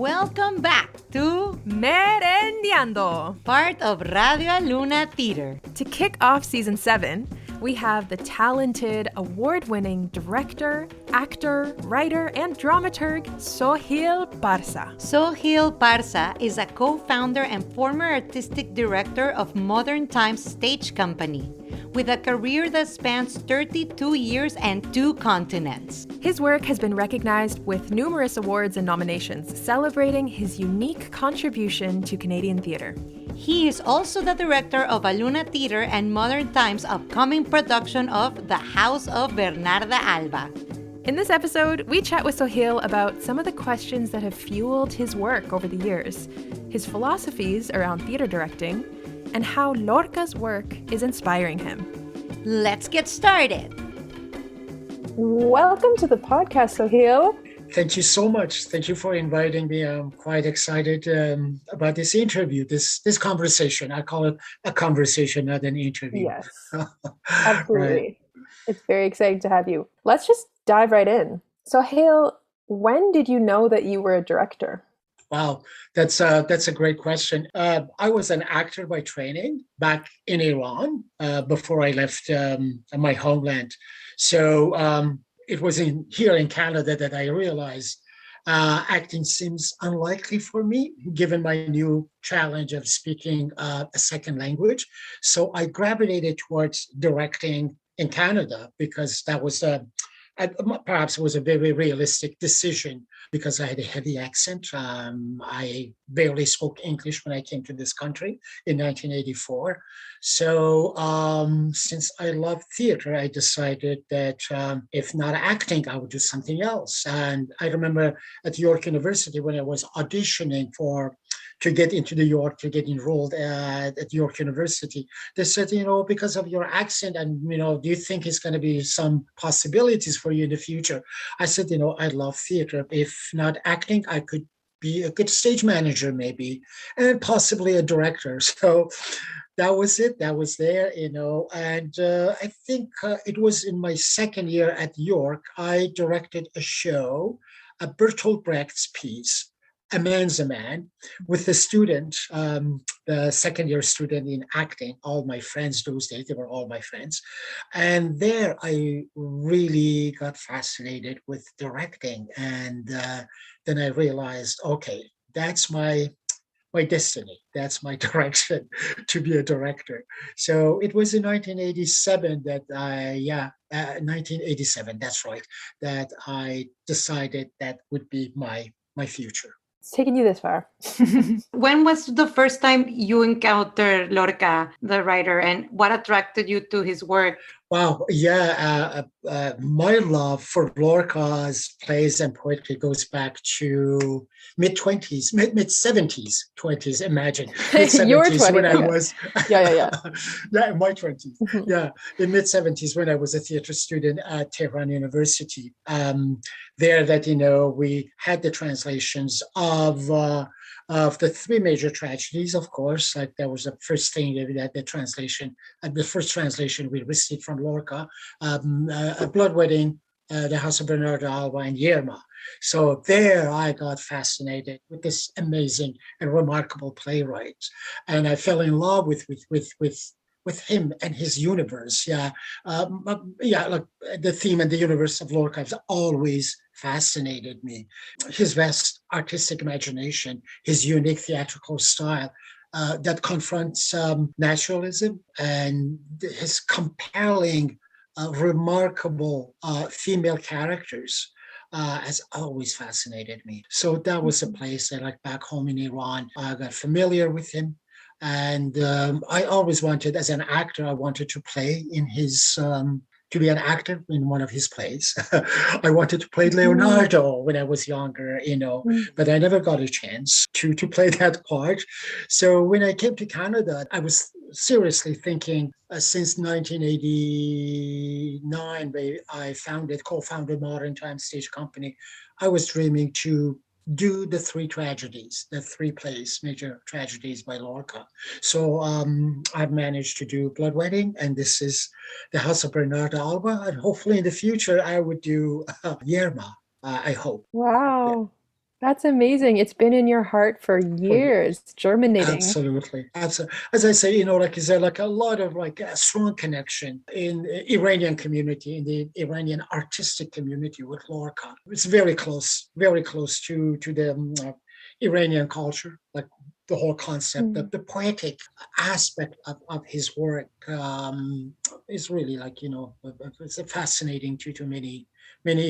Welcome back to Merendiando, part of Radio Aluna Theatre. To kick off season 7, we have the talented, award-winning director, actor, writer, and dramaturg Soheil Parsa. Soheil Parsa is a co-founder and former artistic director of Modern Times Stage Company, with a career that spans 32 years and 2 continents. His work has been recognized with numerous awards and nominations, celebrating his unique contribution to Canadian theatre. He is also the director of Aluna Theatre and Modern Times' upcoming production of The House of Bernarda Alba. In this episode, we chat with Soheil about some of the questions that have fueled his work over the years, his philosophies around theatre directing, and how Lorca's work is inspiring him. Let's get started. Welcome to the podcast, Soheil. Thank you so much. Thank you for inviting me. I'm quite excited about this interview, this conversation. I call it a conversation, not an interview. Yes, absolutely. Right. It's very exciting to have you. Let's just dive right in. Soheil, when did you know that you were a director? Wow, that's a great question. I was an actor by training back in Iran before I left my homeland. So it was here in Canada that I realized acting seems unlikely for me, given my new challenge of speaking a second language. So I gravitated towards directing in Canada because that was perhaps it was a very realistic decision because I had a heavy accent. I barely spoke English when I came to this country in 1984. So since I love theater, I decided that if not acting, I would do something else. And I remember at York University when I was auditioning to get into New York, to get enrolled at York University. They said, because of your accent and, do you think it's going to be some possibilities for you in the future? I said, I love theater. If not acting, I could be a good stage manager maybe, and possibly a director. So that was it. That was there, and I think it was in my second year at York, I directed a show, a Bertolt Brecht's piece, A Man's a Man, with the student, the second year student in acting, all my friends those days, they were all my friends. And there I really got fascinated with directing. And then I realized, okay, that's my destiny. That's my direction, to be a director. So it was in 1987 that 1987, that's right, that I decided that would be my future. It's taken you this far. When was the first time you encountered Lorca, the writer, and what attracted you to his work? Wow, yeah, my love for Lorca's plays and poetry goes back to mid-20s, mid-70s, 20s, imagine. Mid-70s Your 20s. when I was... Yeah. Yeah, in my 20s. Mm-hmm. Yeah, in mid-70s when I was a theater student at Tehran University. There that, we had the translations of the 3 major tragedies, of course. Like that was the first thing that the first translation we received from Lorca, A Blood Wedding, The House of Bernarda Alba, and Yerma. So there I got fascinated with this amazing and remarkable playwright. And I fell in love with him and his universe. Like the theme and the universe of Lorca has always fascinated me. His vast artistic imagination, his unique theatrical style that confronts naturalism, and his compelling, remarkable female characters has always fascinated me. So that was a place that, like back home in Iran, I got familiar with him. And I always wanted, as an actor, I wanted to play in his, to be an actor in one of his plays. I wanted to play Leonardo when I was younger, but I never got a chance to play that part. So when I came to Canada, I was seriously thinking since 1989, where I co-founded Modern Times Stage Company, I was dreaming to do the 3 tragedies, the 3 plays, major tragedies by Lorca. So I've managed to do Blood Wedding, and this is The House of Bernarda Alba, and hopefully in the future I would do Yerma, I hope. Wow. That's amazing. It's been in your heart for for years, years. germinating. Absolutely. Absolutely. As I say, like, is there like a lot of like a strong connection in the Iranian community, in the Iranian artistic community with Lorca. It's very close to the Iranian culture, like the whole concept, Mm. the poetic aspect of his work is really like, it's fascinating to many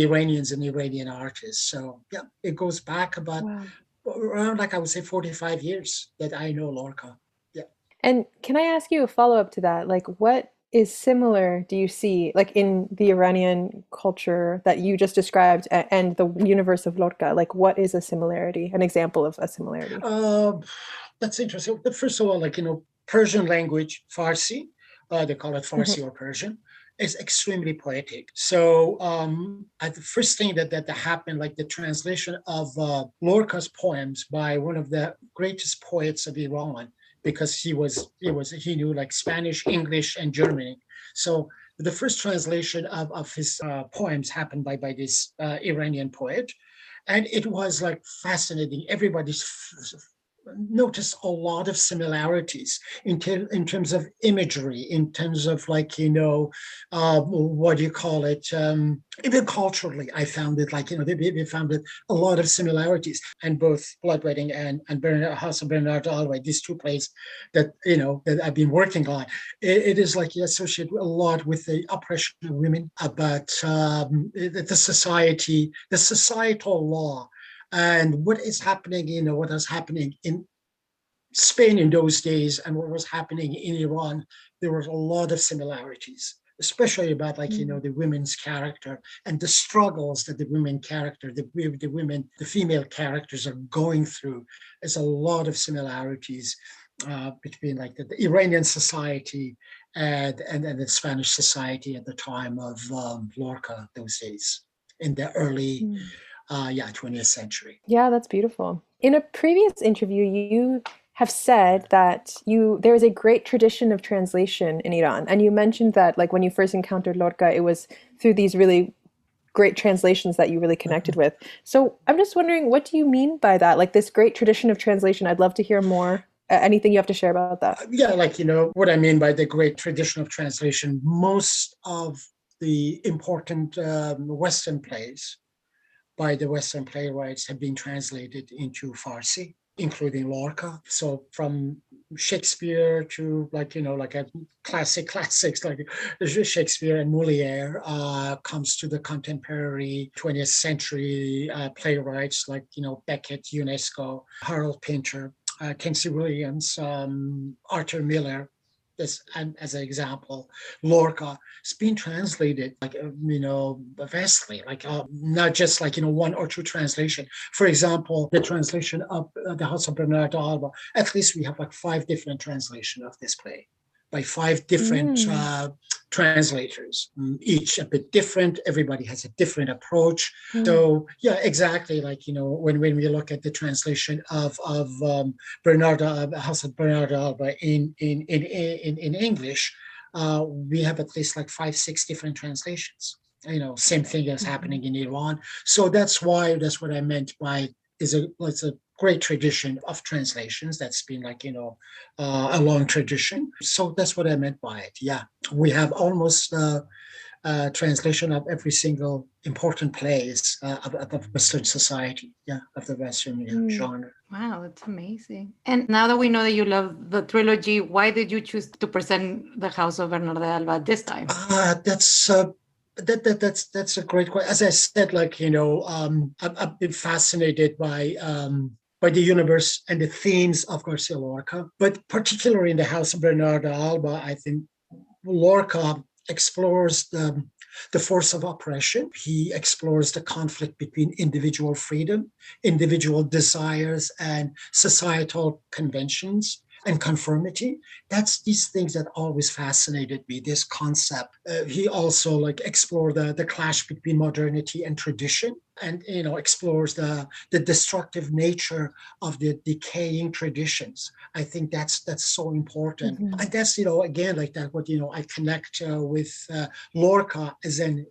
Iranians and Iranian artists. So yeah, it goes back about Wow. around, like I would say, 45 years that I know Lorca. Yeah. And can I ask you a follow-up to that? Like, what is similar, do you see, like in the Iranian culture that you just described and the universe of Lorca? Like, what is a similarity, an example of a similarity? Uh, that's interesting. First of all, like, Persian language, Farsi, they call it Mhm. Farsi or Persian, is extremely poetic. So the first thing that happened, like the translation of Lorca's poems by one of the greatest poets of Iran, because he knew like Spanish, English, and German. So the first translation of his poems happened by this Iranian poet, and it was like fascinating. Everybody's noticed a lot of similarities in terms of imagery, in terms of like, what do you call it? Even culturally, I found it like, they found it a lot of similarities. And both Blood Wedding and House of Bernarda Alba, these two plays that I've been working on, it is like associated a lot with the oppression of women, about the society, the societal law, and what is happening, what is happening in Spain in those days and what was happening in Iran. There was a lot of similarities, especially about like, Mm. the women's character and the struggles that the female characters are going through. There's a lot of similarities between like the Iranian society and the Spanish society at the time of Lorca, those days, in the early Mm. 20th century. Yeah, that's beautiful. In a previous interview, you have said that there is a great tradition of translation in Iran, and you mentioned that like when you first encountered Lorca, it was through these really great translations that you really connected with. So I'm just wondering, what do you mean by that? Like this great tradition of translation? I'd love to hear more. Anything you have to share about that? Yeah, like, what I mean by the great tradition of translation, most of the important Western plays by the Western playwrights have been translated into Farsi, including Lorca. So from Shakespeare to like, like a classics like Shakespeare and Moliere, comes to the contemporary 20th century playwrights like, Beckett, UNESCO, Harold Pinter, Tennessee Williams, Arthur Miller, as an example. Lorca, it's been translated like, vastly, like not just like, one or two translation. For example, the translation of the House of Bernarda Alba, at least we have like 5 different translations of this play by 5 different Mm. translators, each a bit different. Everybody has a different approach. Mm. So yeah, exactly. Like, when we look at the translation of House of Bernarda Alba in English, we have at least like 5, 6 different translations. Same thing is happening Mhm. in Iran. So that's what I meant by it's a great tradition of translations. That's been like, a long tradition. So that's what I meant by it. Yeah, we have almost translation of every single important plays of Western society. Yeah, of the Western Mm. genre. Wow, that's amazing. And now that we know that you love the trilogy, why did you choose to present the House of Bernarda Alba this time? That's a great question. As I said, like, I've been fascinated by the universe and the themes of Garcia Lorca, but particularly in the House of Bernarda Alba, I think Lorca explores the force of oppression. He explores the conflict between individual freedom, individual desires, and societal conventions and conformity. That's these things that always fascinated me, this concept. He also like explored the clash between modernity and tradition. and explores the destructive nature of the decaying traditions. I think that's so important. And that's again, like that what I connect with Lorca as an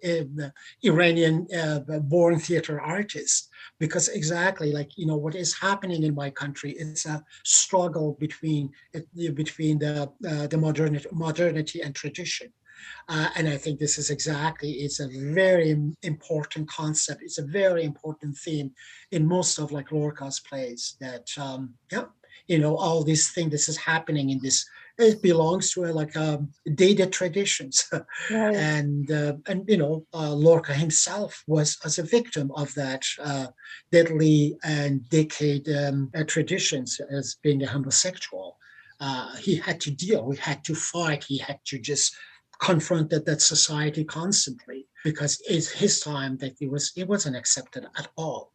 Iranian born theater artist, because exactly like what is happening in my country is a struggle between the modernity and tradition. And I think this is it's a very important concept. It's a very important theme in most of like Lorca's plays that, all these things, this is happening in this, it belongs to dated traditions. Right. And Lorca himself was as a victim of that deadly and decayed traditions as being a homosexual. He had to fight, he had to just confronted that society constantly, because it's his time that it wasn't accepted at all.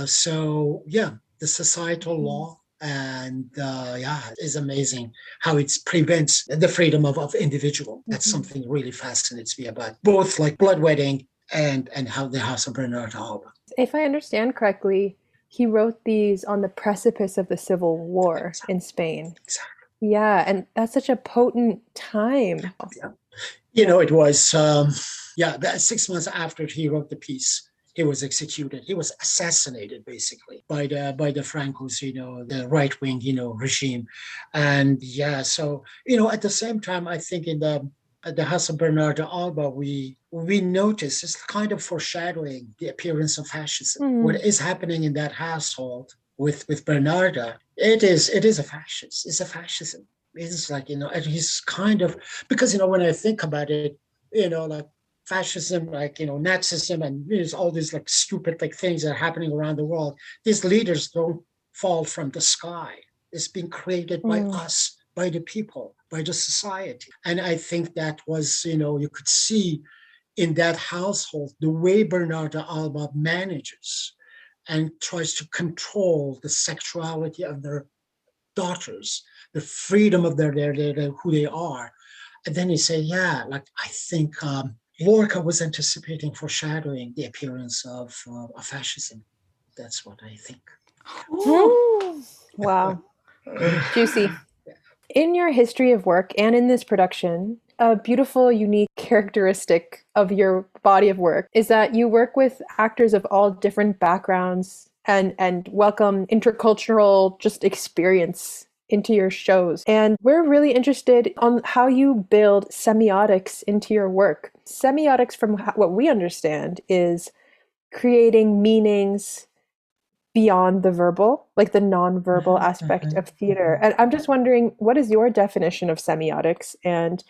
So the societal law and is amazing how it prevents the freedom of individual. That's something really fascinates me about both like Bloodwedding and how the House of Bernarda Alba. If I understand correctly, he wrote these on the precipice of the Civil War in Spain. Exactly. Yeah, and that's such a potent time. It was 6 months after he wrote the piece, he was executed. He was assassinated basically by the Francos, the right wing, regime. And so at the same time, I think in the House of Bernarda Alba, we notice it's kind of foreshadowing the appearance of fascism. What is happening in that household with Bernarda, it is a fascist. It's a fascism. It's like, and he's kind of, because, when I think about it, like fascism, like, Nazism, and there's all these like stupid like things that are happening around the world. These leaders don't fall from the sky. It's been created by us, by the people, by the society. And I think that was, you could see in that household, the way Bernarda Alba manages and tries to control the sexuality of their daughters, the freedom of their who they are. And then you say, I think Lorca was anticipating, foreshadowing the appearance of fascism. That's what I think. Wow. Juicy. In your history of work and in this production, a beautiful, unique characteristic of your body of work is that you work with actors of all different backgrounds and welcome intercultural just experience into your shows. And we're really interested on how you build semiotics into your work. Semiotics, from what we understand, is creating meanings beyond the verbal, like the non-verbal aspect of theater. And I'm just wondering, what is your definition of semiotics, and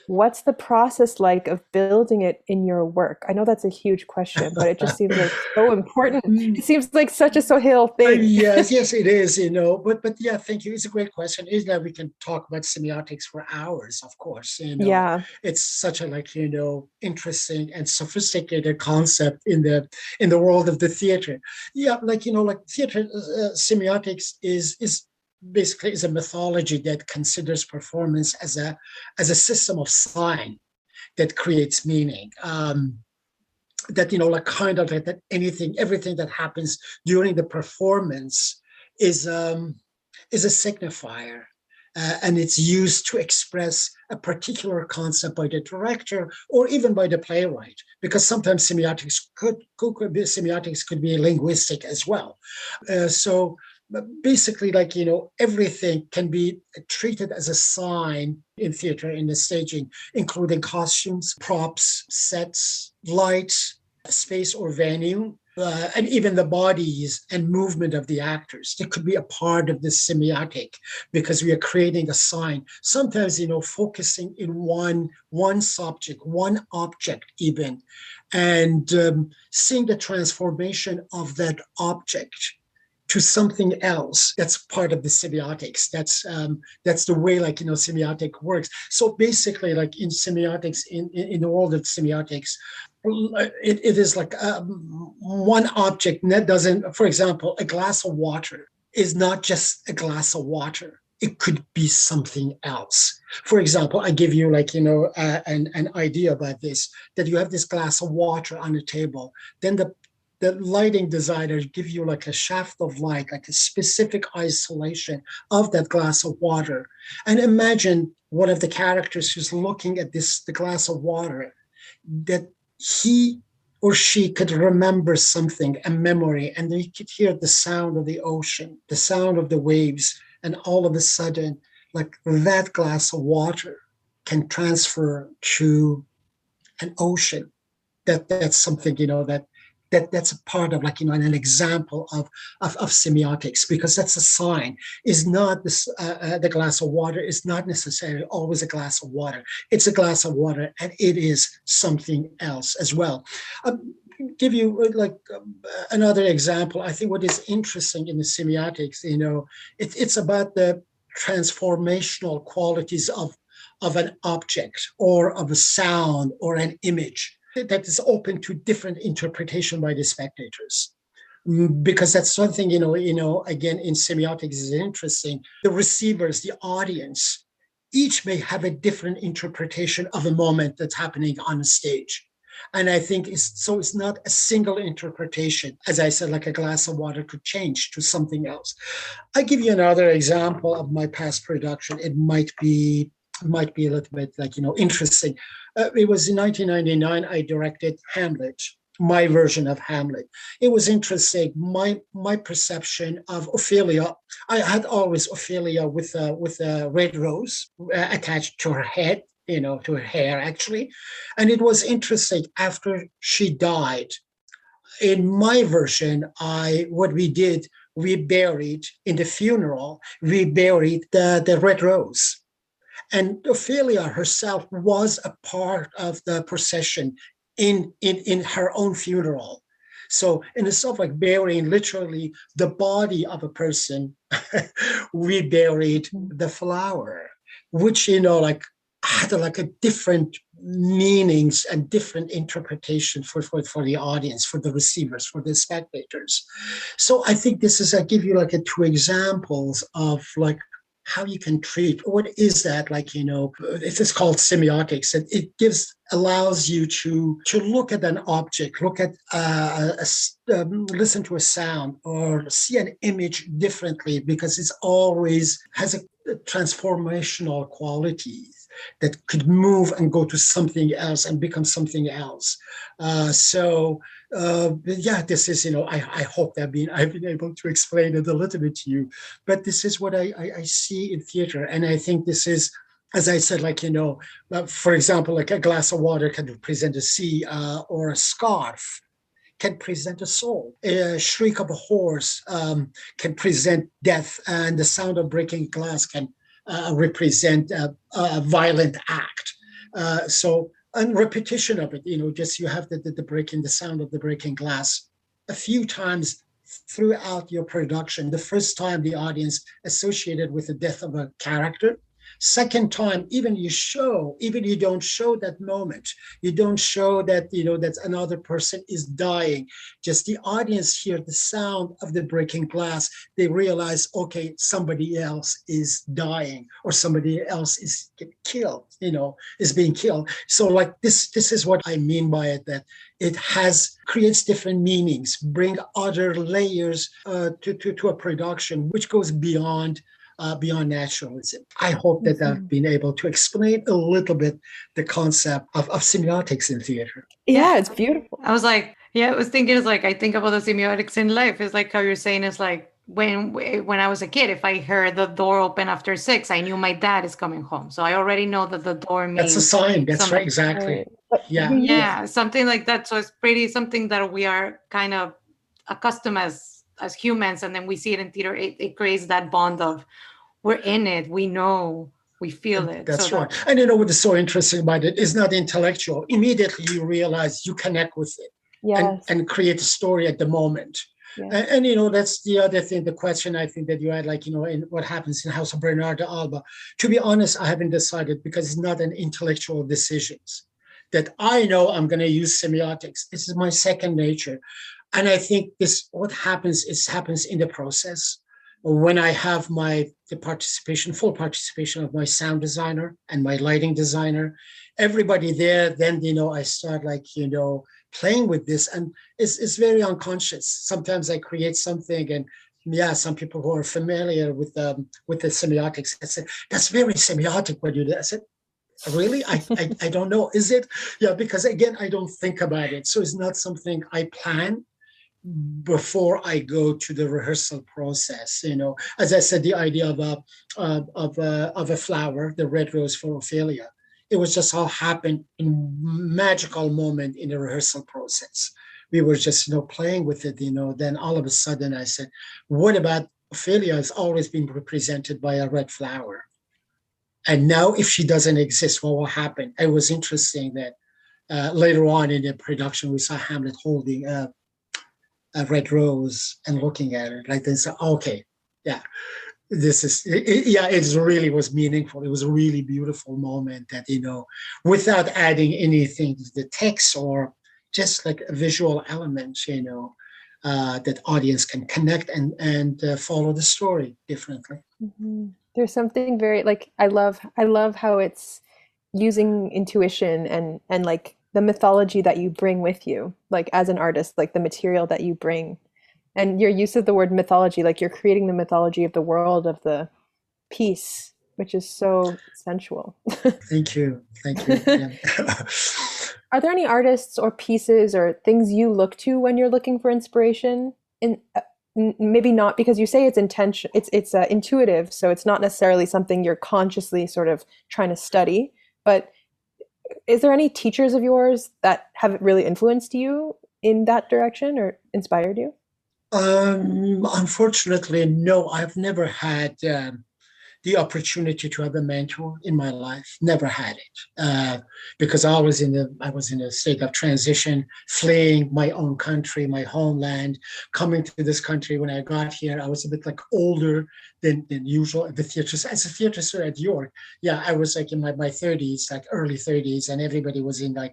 what's the process like of building it in your work? I know that's a huge question, but it just seems like so important. It seems like such a Soheil thing. Yes, it is, But thank you. It's a great question. Is that we can talk about semiotics for hours, of course. It's such a interesting and sophisticated concept in the world of the theater. Theater semiotics is basically is a mythology that considers performance as a system of sign that creates meaning. That everything that happens during the performance is a signifier, and it's used to express a particular concept by the director or even by the playwright. Because sometimes semiotics could be linguistic as well. But basically, everything can be treated as a sign in theater, in the staging, including costumes, props, sets, lights, space or venue, and even the bodies and movement of the actors. They could be a part of this semiotic because we are creating a sign. Sometimes, focusing in one subject, one object even, and seeing the transformation of that object to something else. That's part of the semiotics. That's the way semiotic works. So basically, like in semiotics, in the world of semiotics, it is like one object that doesn't, for example, a glass of water is not just a glass of water. It could be something else. For example, I give you an idea about this, that you have this glass of water on the table. Then the lighting designers give you like a shaft of light, like a specific isolation of that glass of water. And imagine one of the characters who's looking at the glass of water, that he or she could remember something, a memory, and they could hear the sound of the ocean, the sound of the waves, and all of a sudden, like that glass of water can transfer to an ocean. That's something, that's a part of, like, an example of semiotics, because that's a sign. Is not this the glass of water is not necessarily always a glass of water. It's a glass of water, and it is something else as well. Give you another example. I think what is interesting in the semiotics, it's about the transformational qualities of an object or of a sound or an image that is open to different interpretation by the spectators. Because that's something, again, in semiotics is interesting. The receivers, the audience, each may have a different interpretation of a moment that's happening on a stage. And I think it's not a single interpretation. As I said, like a glass of water could change to something else. I give you another example of my past production. It might be a little bit interesting. It was in 1999, I directed Hamlet, my version of Hamlet. It was interesting. My perception of Ophelia, I had always Ophelia with a red rose attached to her head, to her hair, actually. And it was interesting, after she died, in my version, we buried in the funeral, we buried the red rose. And Ophelia herself was a part of the procession in her own funeral. So in a sort of like burying literally the body of a person, we buried the flower, which, had like a different meanings and different interpretation for the audience, for the receivers, for the spectators. So I think I give you like two examples of like how you can treat, what is that, it is called semiotics, and it allows you to look at an object, look at listen to a sound, or see an image differently, because it's always has a transformational qualities that could move and go to something else and become something else. This is, I hope that I've been able to explain it a little bit to you, but this is what I see in theater. And I think this is, as I said, for example, like a glass of water can represent a sea, or a scarf can present a soul. A shriek of a horse can present death, and the sound of breaking glass can represent a violent act. And repetition of it, just you have the sound of the breaking glass a few times throughout your production. The first time, the audience associated with the death of a character. Second time, even you don't show that moment. You don't show that, that another person is dying. Just the audience hear the sound of the breaking glass. They realize, okay, somebody else is dying, or somebody else is killed, is being killed. So like this is what I mean by it, that it creates different meanings, bring other layers to a production, which goes beyond naturalism. I hope that I've been able to explain a little bit the concept of semiotics in theater. Yeah, it's beautiful. I was thinking, I think about the semiotics in life. It's like how you're saying, it's like when I was a kid, if I heard the door open after 6, I knew my dad is coming home. So I already know that the door means... That's a sign. That's right, exactly. Yeah, something like that. So it's pretty something that we are kind of accustomed as humans, and then we see it in theater. It creates that bond of, we're in it, we know, we feel it. That's right. And what is so interesting about it is not intellectual. Immediately you realize you connect with it, and create a story at the moment. Yeah. And that's the other thing, the question I think that you had, in what happens in House of Bernarda Alba. To be honest, I haven't decided, because it's not an intellectual decision that I know I'm going to use semiotics. This is my second nature. And I think what happens in the process. When I have full participation of my sound designer and my lighting designer, everybody there, then, I start playing with this, and it's very unconscious. Sometimes I create something, and some people who are familiar with the semiotics, I said, that's very semiotic what you did. I said, really? I don't know. Is it? Yeah, because again, I don't think about it. So it's not something I plan before I go to the rehearsal process. As I said, the idea of a flower, the red rose for Ophelia, it was just all happened in magical moment in the rehearsal process. We were just, playing with it, then all of a sudden I said, what about Ophelia has always been represented by a red flower? And now if she doesn't exist, what will happen? It was interesting that later on in the production, we saw Hamlet holding a red rose and looking at it like this. Okay, yeah, this is, it really was meaningful. It was a really beautiful moment that, without adding anything to the text or just like a visual element, that audience can connect and follow the story differently. Mm-hmm. There's something very I love how it's using intuition and like the mythology that you bring with you, like as an artist, like the material that you bring, and your use of the word mythology, like you're creating the mythology of the world of the piece, which is so sensual. Thank you. Yeah. Are there any artists or pieces or things you look to when you're looking for inspiration? In maybe not because you say it's intention, it's intuitive, so it's not necessarily something you're consciously sort of trying to study. But is there any teachers of yours that have really influenced you in that direction or inspired you? Unfortunately, no. I've never had the opportunity to have a mentor in my life. Never had it, because I was in a state of transition, fleeing my own country, my homeland, coming to this country. When I got here, I was a bit like older than usual at the theater. As a theater student at York, I was like in my 30s, like early 30s, and everybody was in their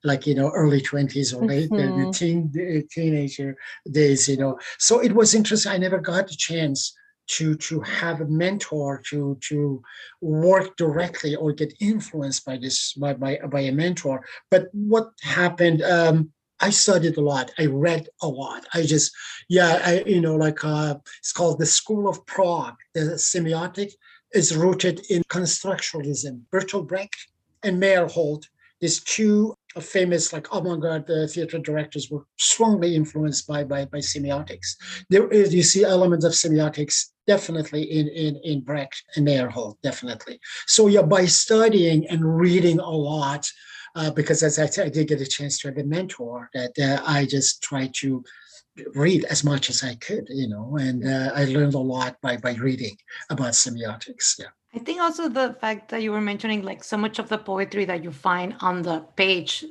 early 20s or late the teenager days. So it was interesting. I never got the chance to have a mentor, to work directly or get influenced by a mentor. But what happened, I studied a lot. I read a lot. It's called the School of Prague. The semiotic is rooted in constructionalism. Bertolt Brecht and Meyerhold, these two famous avant-garde theater directors, were strongly influenced by semiotics. You see elements of semiotics definitely in Brecht and Meyerhold, definitely. So by studying and reading a lot, because as I said, I did get a chance to have a mentor, that I just tried to read as much as I could, and I learned a lot by reading about semiotics. Yeah. I think also the fact that you were mentioning so much of the poetry that you find on the page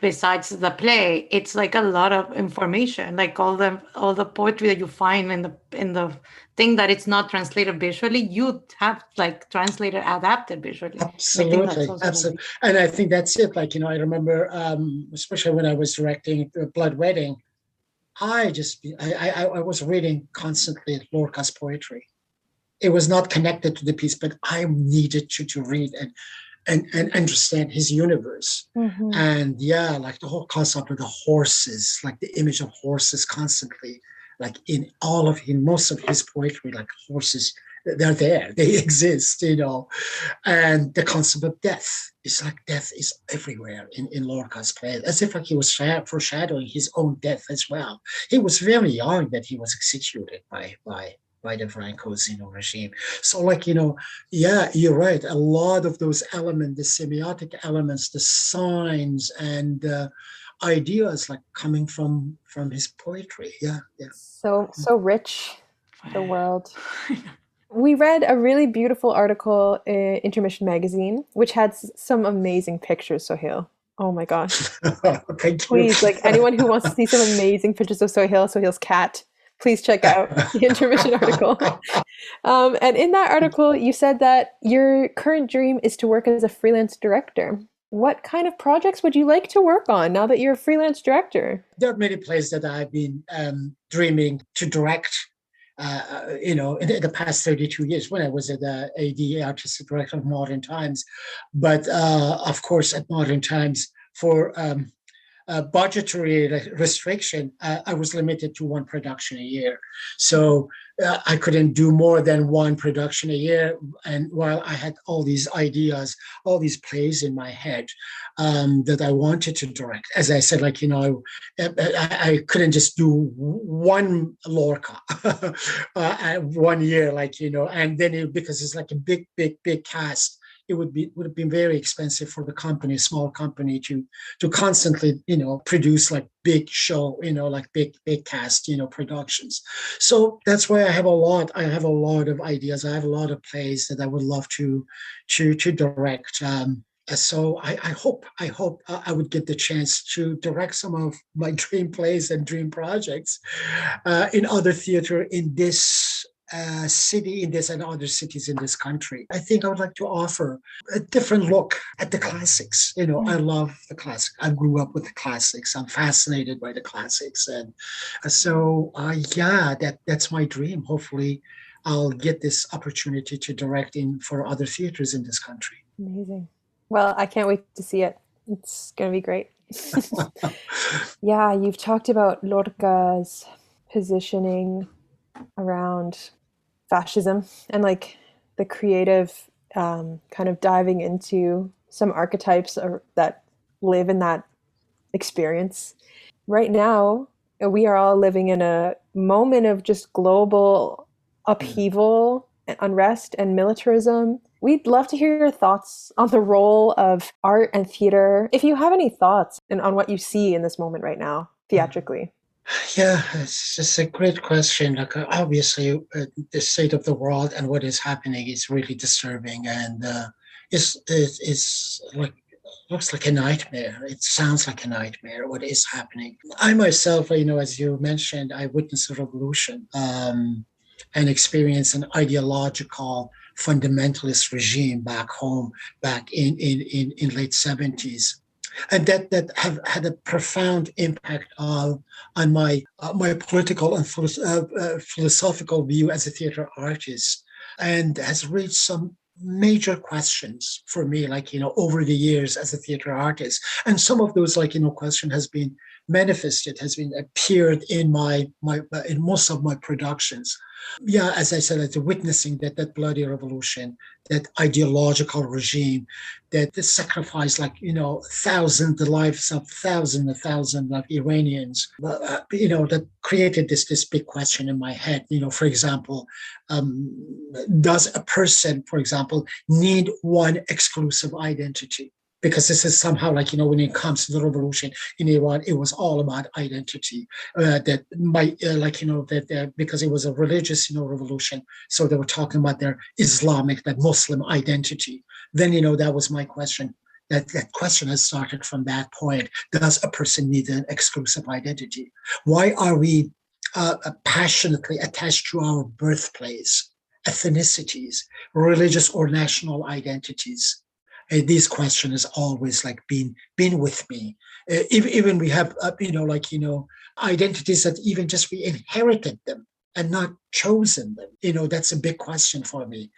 besides the play, it's like a lot of information, like all the poetry that you find in the thing that it's not translated visually, you have translated, adapted visually. Absolutely. And I think that's it. I remember, especially when I was directing Blood Wedding, I was reading constantly Lorca's poetry. It was not connected to the piece, but I needed to read and understand his universe. Mm-hmm. And the whole concept of the horses, the image of horses constantly, in most of his poetry, horses, they're there, they exist, and the concept of death is death is everywhere in Lorca's play, as if he was foreshadowing his own death as well. He was very young that he was executed by the Franco's regime. So you're right. A lot of those elements, the semiotic elements, the signs and ideas coming from his poetry. Yeah. So rich, the world. We read a really beautiful article in Intermission magazine, which had some amazing pictures, Soheil. Oh my gosh. Please, anyone who wants to see some amazing pictures of Soheil's cat, please check out the Intermission article. And in that article, you said that your current dream is to work as a freelance director. What kind of projects would you like to work on now that you're a freelance director? There are many plays that I've been dreaming to direct, in the past 32 years when I was at the AD, Artistic Director of Modern Times. But of course, at Modern Times, for budgetary restriction, I was limited to one production a year. So I couldn't do more than one production a year. And while I had all these ideas, all these plays in my head that I wanted to direct, as I said, I couldn't just do one Lorca 1 year, and then because it's like a big cast. It would have been very expensive for the company, small company, to constantly, produce like big show, like big cast, productions. So that's why I have a lot of ideas. I have a lot of plays that I would love to direct. So I hope I would get the chance to direct some of my dream plays and dream projects in other theater in this city, in this and other cities in this country. I think I would like to offer a different look at the classics. I love the classics. I grew up with the classics. I'm fascinated by the classics. And so, that's my dream. Hopefully, I'll get this opportunity to direct for other theaters in this country. Amazing. Well, I can't wait to see it. It's going to be great. Yeah, you've talked about Lorca's positioning around fascism and like the creative kind of diving into some archetypes that live in that experience. Right now, we are all living in a moment of just global upheaval and unrest and militarism. We'd love to hear your thoughts on the role of art and theater. If you have any thoughts on what you see in this moment right now, theatrically. Yeah, it's just a great question. Like, obviously, the state of the world and what is happening is really disturbing, and it's like looks like a nightmare. It sounds like a nightmare. What is happening? I myself, as you mentioned, I witnessed a revolution and experienced an ideological fundamentalist regime back home, back in late 70s. And that have had a profound impact on my political and philosophical view as a theater artist, and has raised some major questions for me, over the years as a theater artist. And some of those, question has been manifested, has been appeared in in most of my productions. Yeah, as I said, witnessing that bloody revolution, that ideological regime, that sacrificed the lives of thousands of Iranians, that created this big question in my head. For example, does a person, for example, need one exclusive identity? Because this is somehow when it comes to the revolution in Iran, it was all about identity. Because it was a religious, revolution. So they were talking about their Islamic, that Muslim identity. Then, that was my question. That question has started from that point. Does a person need an exclusive identity? Why are we passionately attached to our birthplace, ethnicities, religious or national identities? This question has always been with me. Even we have identities that even just we inherited them and not chosen them. That's a big question for me.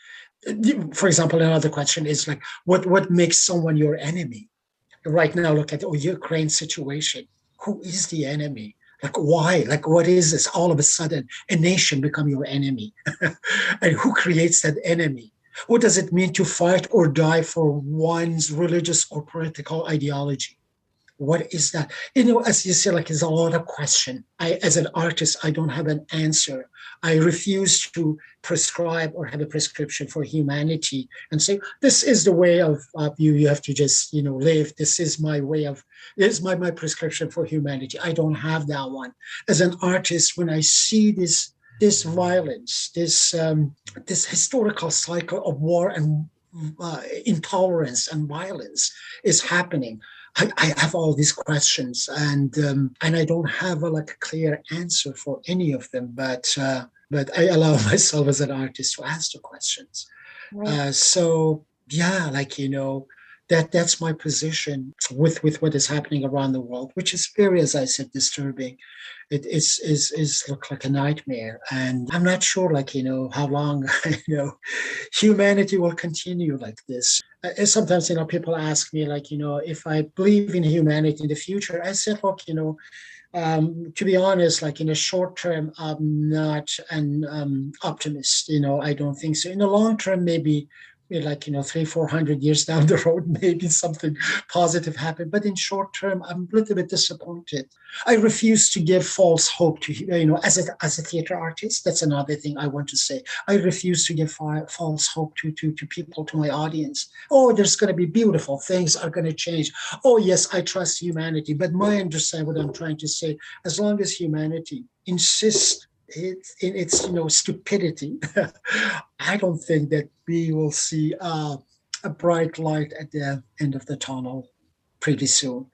For example, another question is what makes someone your enemy? Right now, look at the Ukraine situation. Who is the enemy? Why? What is this? All of a sudden, a nation become your enemy, and who creates that enemy? What does it mean to fight or die for one's religious or political ideology? What is that? As you say, there's a lot of question. As an artist, I don't have an answer. I refuse to prescribe or have a prescription for humanity and say, this is the way of you. You have to just, live. This is my way of, this is my prescription for humanity. I don't have that one. As an artist, when I see this violence, this historical cycle of war and intolerance and violence is happening, I have all these questions, and I don't have a clear answer for any of them. But I allow myself as an artist to ask the questions. Right. So yeah, that's my position with what is happening around the world, which is very, as I said, disturbing. It is look like a nightmare, and I'm not sure, how long, humanity will continue like this. Sometimes, people ask me, if I believe in humanity in the future. I said, look, to be honest, in the short term, I'm not an optimist. I don't think so. In the long term, maybe 300-400 years down the road, maybe something positive happened. But in short term, I'm a little bit disappointed. I refuse to give false hope to, as a theater artist. That's another thing I want to say. I refuse to give false hope to people, to my audience. Oh, there's going to be beautiful things are going to change. Oh, yes, I trust humanity. But my understanding, what I'm trying to say, as long as humanity insists in its stupidity, I don't think that we will see a bright light at the end of the tunnel pretty soon.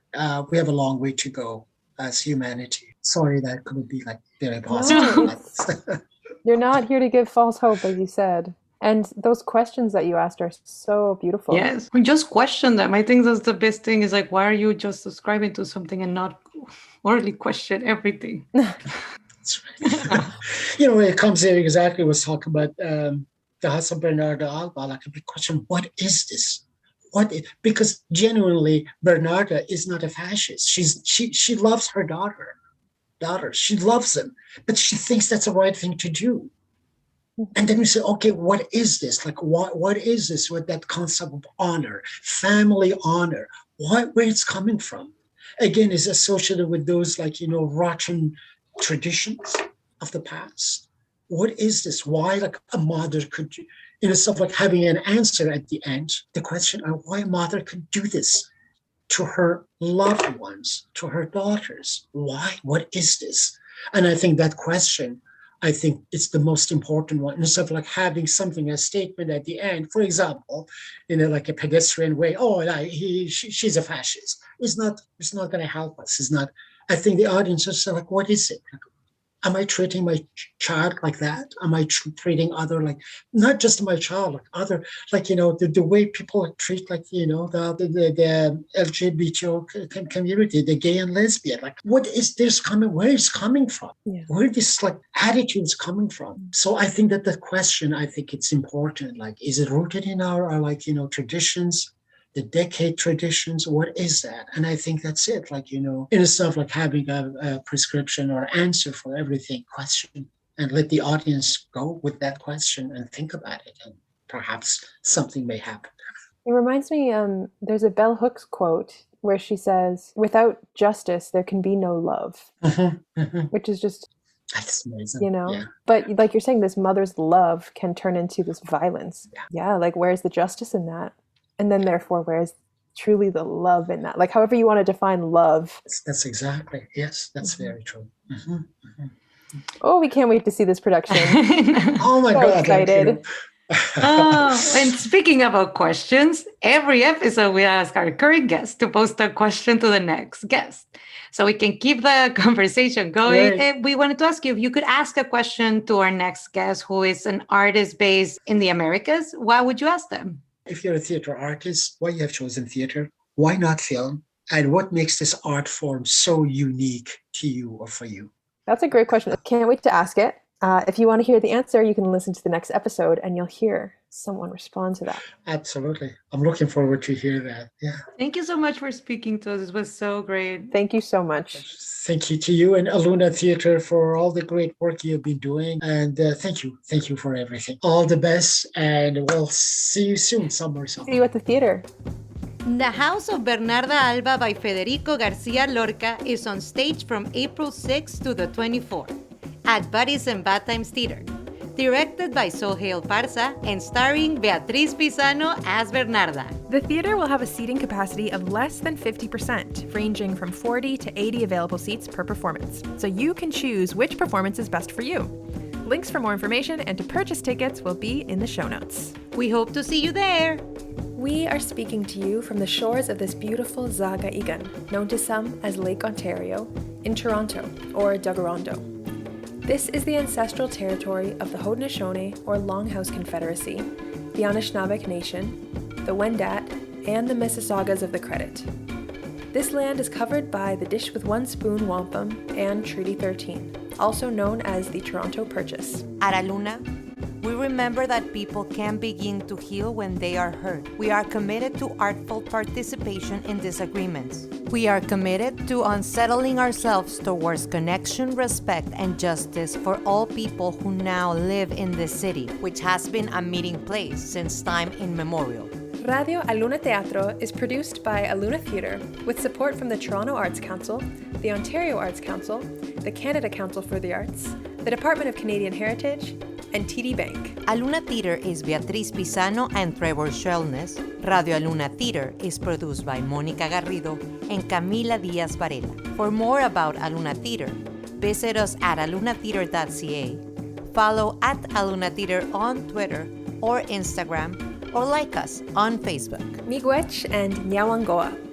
We have a long way to go as humanity. Sorry, that couldn't be very positive. No, you're not here to give false hope, as you said. And those questions that you asked are so beautiful. Yes, we just question them. I think that's the best thing is why are you just subscribing to something and not morally question everything? Right. When it comes to exactly was talking about the House of Bernarda Alba, a big question: what is this? Because genuinely, Bernarda is not a fascist. She loves her daughters. She loves them, but she thinks that's the right thing to do. And then we say, okay, what is this? What is this with that concept of honor, family honor? Where it's coming from? Again, is associated with those rotten traditions of the past. What is this? Why a mother could, stuff having an answer at the end, the question of why a mother could do this to her loved ones, to her daughters. Why? What is this? And I think that question, it's the most important one. Instead of having something, a statement at the end, for example, a pedestrian way, she's a fascist. It's not going to help us. It's not. I think the audience is what is it? Am I treating my child like that? Am I treating other, not just my child, other, the way people treat, the LGBT community, the gay and lesbian, what is this coming, where is coming from? Yeah. Where this, attitudes coming from? So I think that the question, it's important, is it rooted in our traditions? The decade traditions, what is that? And I think that's it. Instead of having a prescription or answer for everything, question and let the audience go with that question and think about it, and perhaps something may happen. It reminds me, there's a Bell Hooks quote where she says, "Without justice, there can be no love," which is just. That's amazing. Yeah. But like you're saying, this mother's love can turn into this violence. Yeah, where's the justice in that? And then, therefore, where's truly the love in that? However you want to define love. That's exactly. Yes, that's very true. Mm-hmm. Mm-hmm. Oh, we can't wait to see this production. Oh, my God. Excited. And speaking about questions, every episode we ask our current guest to post a question to the next guest, so we can keep the conversation going. Right. And we wanted to ask you if you could ask a question to our next guest, who is an artist based in the Americas. What would you ask them? If you're a theater artist, why you have chosen theater? Why not film? And what makes this art form so unique to you or for you? That's a great question. Can't wait to ask it. If you want to hear the answer, you can listen to the next episode and you'll hear someone respond to that. Absolutely. I'm looking forward to hear that. Yeah. Thank you so much for speaking to us. This was so great. Thank you so much. Thank you to you and Aluna Theatre for all the great work you've been doing. And thank you. Thank you for everything. All the best. And we'll see you soon somewhere. See you at the theater. The House of Bernarda Alba by Federico Garcia Lorca is on stage from April 6th to the 24th at Buddies and Bad Times Theater. Directed by Soheil Parsa and starring Beatriz Pisano as Bernarda. The theater will have a seating capacity of less than 50%, ranging from 40 to 80 available seats per performance. So you can choose which performance is best for you. Links for more information and to purchase tickets will be in the show notes. We hope to see you there. We are speaking to you from the shores of this beautiful Zagaigan, known to some as Lake Ontario, in Toronto, or Dagarondo. This is the ancestral territory of the Haudenosaunee or Longhouse Confederacy, the Anishinaabe Nation, the Wendat, and the Mississaugas of the Credit. This land is covered by the Dish with One Spoon Wampum and Treaty 13, also known as the Toronto Purchase. At Aluna, we remember that people can begin to heal when they are hurt. We are committed to artful participation in disagreements. We are committed to unsettling ourselves towards connection, respect, and justice for all people who now live in this city, which has been a meeting place since time immemorial. Radio Aluna Theatre is produced by Aluna Theatre with support from the Toronto Arts Council, the Ontario Arts Council, the Canada Council for the Arts, the Department of Canadian Heritage, and TD Bank. Aluna Theatre is Beatriz Pisano and Trevor Shellness. Radio Aluna Theatre is produced by Mónica Garrido and Camila Diaz Varela. For more about Aluna Theatre, visit us at alunatheatre.ca, follow at Aluna Theatre on Twitter or Instagram, or like us on Facebook. Miigwech and Nyawangoa.